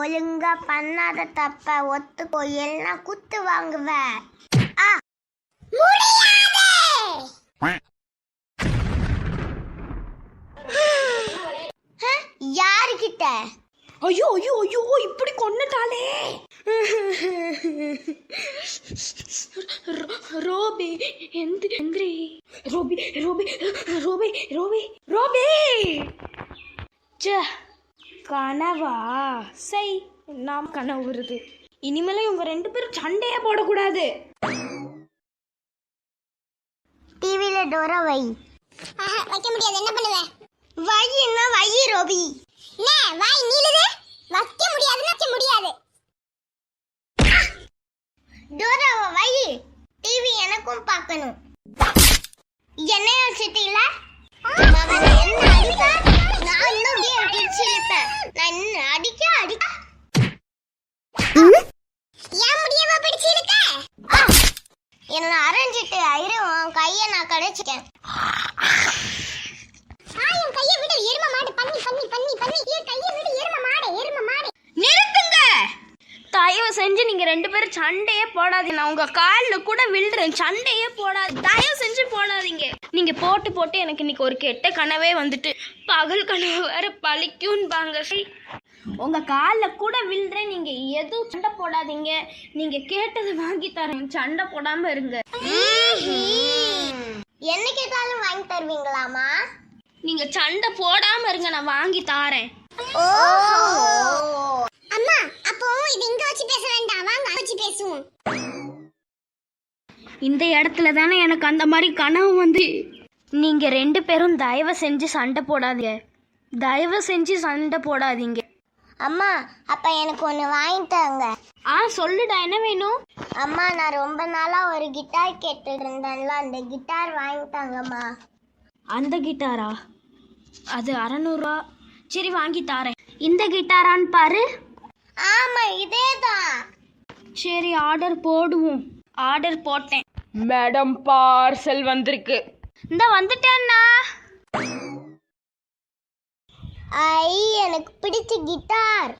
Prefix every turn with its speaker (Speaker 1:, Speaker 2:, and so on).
Speaker 1: ஒழுங்கா பண்ணாத தப்ப ஒத்துக்கோ, இல்லைன்னா குத்து வாங்குவ. யாருக்கிட்ட?
Speaker 2: ஐயோ ஐயோ ஐயோ, இப்படி கொன்னுட்டாளே. ரோபி எந்திரி. ரோபி ரோபி ரோபி ரோபி ரோபி. கனவா? சை, நாம் கனவு வருது. இனிமேல இவங்க 2 பேரும் சண்டையே போடக்கூடாது.
Speaker 1: டிவில டோரா வை. வைக்க முடியாது, என்ன பண்ணுவ? வை, என்ன வை ரோபி. வாய் நீளுது, வைக்க முடியாது, வைக்க முடியாது. டோராவை வை, டிவி எனக்கும் பார்க்கணும். என்ன யோசிச்சீங்களா? என்ன அடிக்க? நான் இன்னும் பிடிச்சிருப்பேன். நான் இன்னும் அடிக்க ஏன் முடியாம பிடிச்சிருக்க? என்ன அரைஞ்சிட்டு உன் கையை நான் கடிச்சிட்டேன். என் கையை விட எரும மாடு. பண்ணி பண்ணி பண்ணி பண்ணி என் கையை விட எரும மாடு.
Speaker 2: நிறுத்துங்க. தயவு செஞ்சு நீங்க 2 பேரும் சண்டையே போடாதீங்க. நான் உங்க காலில் கூட விழுறேன். சண்டையே போடாது, தயவு செஞ்சு போடாதீங்க. நீங்க போட்டு போட்டு எனக்கு இன்னைக்கு ஒரு கெட்ட கனவே வந்துட்டு, பகல் கனவு வேற பழிக்கும்பாங்க. உங்க காலில் கூட விழுறேன். நீங்க எதுவும் சண்டை போடாதீங்க. நீங்க கேட்டதை வாங்கி தரேன். சண்டை போடாம இருங்க.
Speaker 1: என்ன கேட்டாலும் வாங்கி தருவீங்களாமா?
Speaker 2: நீங்க சண்டை போடாம இருங்க, நான் வாங்கி தாரேன்.
Speaker 1: அம்மா, அப்போ இது இங்க வச்சு பேச வேண்டாம், வாங்க வச்சு பேசுவோம்.
Speaker 2: இந்த இடத்துல தானே எனக்கு அந்த மாதிரி கனவு வந்து. நீங்க 2 பேரும் தயவு செஞ்சு சண்டை போடாதீங்க. தயவு செஞ்சு சண்டை போடாதீங்க.
Speaker 1: அம்மா, அப்ப எனக்கு ஒன்று வாங்கிட்டாங்க.
Speaker 2: சொல்லுடா, என்ன வேணும்?
Speaker 1: அம்மா, நான் ரொம்ப நாளா ஒரு கிட்டார் கேட்டுட்டு இருந்தேன்ல, அந்த கிட்டார் வாங்கிட்டாங்கம்மா.
Speaker 2: அந்த கிட்டாரா? அது 600 ரூபா. சரி, வாங்கி தாரேன். இந்த கிட்டாரான்னு பாரு.
Speaker 1: ஆமா, இதேதான்.
Speaker 2: சரி, ஆர்டர் போடுவோம். ஆர்டர் போட்டேன். மேடம், பார்சல் வந்திருக்கு. இந்த வந்துட்டேன்னா.
Speaker 1: எனக்கு பிடிச்ச கிட்டார்.